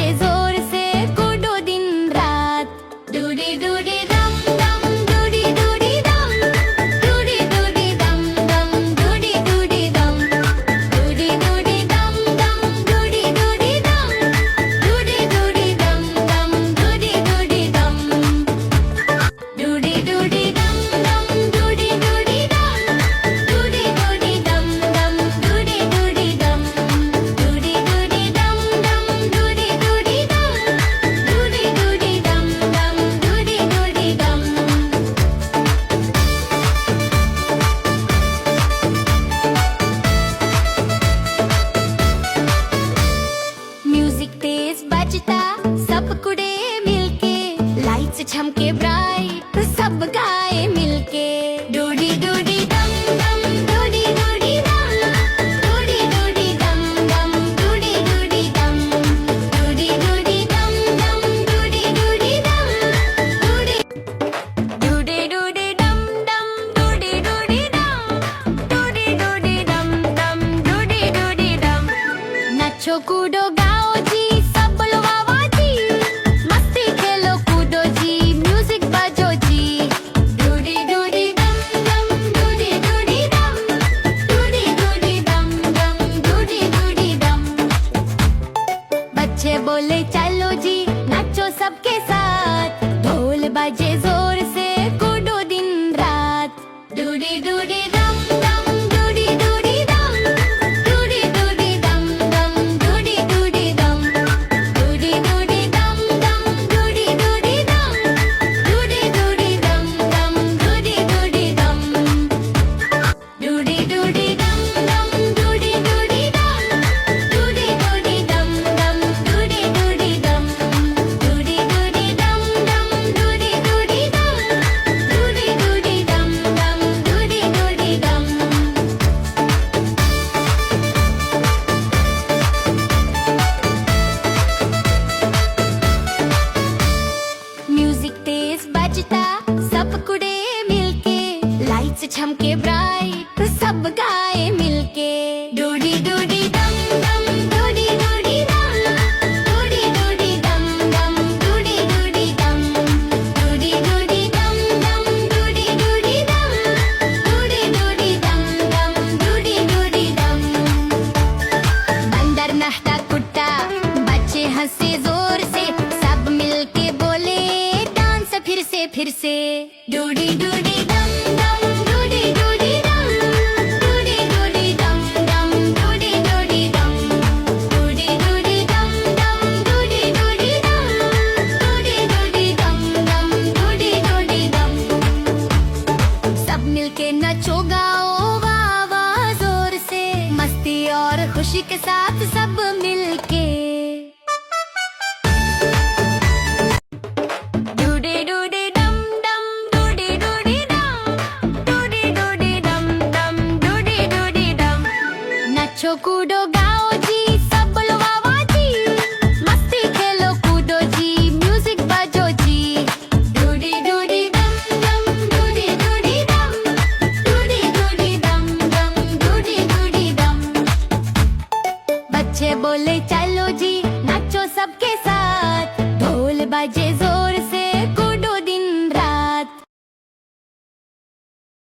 बाजे जोर से, कूदो दिन रात। डूडी डूडी दम दम, डूडी डूडी दम, डूडी डूडी दम दम, डूडी डूडी दम, डूडी डूडी दम दम, डूडी डूडी दम, डूडी डूडी दम दम, डूडी डूडी दम, डूडी डूडी दम दम, डूडी डूडी दम, डूडी डूडी दम दम, डूडी डूडी दम, डूडी डूडी दम दम, डूडी डूडी दम, डूडी डूडी दम दम, डूडी डूडी दम। म्यूजिक तेज बजता, सब कुड़े मिलके, लाइट्स झमके ब्राइट, सब गाए मिलके। डूडी डूडी दम दम, डूडी डूडी दम, डूडी डूडी दम दम, डूडी डूडी दम, डूडी डूडी दम दम, डूडी डूडी दम, डूडी डूडी डूडी दम दम, डूडी डूडी दम, डूडी डूडी दम दम, डूडी डूडी दम। नाचो कूदो गाओ जी, सब लोग आवाजी, मस्ती खेलो कूदो जी, म्यूजिक बजो जी। डूडी डूडी दम दम, डूडी डूडी दम, डूडी डूडी दम दम, डूडी डूडी दम। बच्चे बोले चलो जी, नाचो सबके साथ, ढोल बजे जोर से, कूदो दिन रात। डूडी डूडी दम दम, डूडी डूडी दम, डूडी डूडी दम दम, डूडी डूडी दम, डूडी डूडी दम दम, डूडी डूडी दम, डूडी डूडी दम दम, डूडी डूडी दम, डूडी डूडी दम दम, डूडी डूडी दम, डूडी डूडी दम दम, डूडी डूडी दम, डूडी डूडी दम दम, डूडी डूडी दम, डूडी डूडी दम दम, डूडी डूडी दम। म्यूजिक तेज बजता, सब कुड़े मिलके, लाइट्स झमके ब्राइट, सब गाए मिलके। डूडी डूडी दम दम, डूडी डूडी दम, डूडी डूडी दम दम, डूडी डूडी दम, डूडी डूडी दम दम, डूडी डूडी दम, डूडी डूडी दम दम, डूडी डूडी दम। बंदर नहता कुत्ता, बच्चे हंसे जोर से, सब मिलके बोले डांस फिर से। डूडी डूडी दम दम, डूडी डूडी दम, डूडी डूडी दम दम, डूडी डूडी दम, डूडी डूडी दम दम, डूडी डूडी दम, डूडी डूडी दम दम, डूडी डूडी दम। सब मिलके नचो गाओ वाह वाह जोर से, मस्ती और खुशी के साथ सब मिलके। डूडी डूडी दम दम, डूडी डूडी दम, डूडी डूडी दम दम, डूडी डूडी दम। नचो कूदो गाओ जी, सब लोग आवाजी, मस्ती खेलो कूदो जी, म्यूजिक बजो जी। डूडी डूडी दम दम, डूडी डूडी दम, डूडी डूडी दम दम, डूडी डूडी दम। बच्चे बोले चलो जी, नाचो सबके साथ, ढोल बजे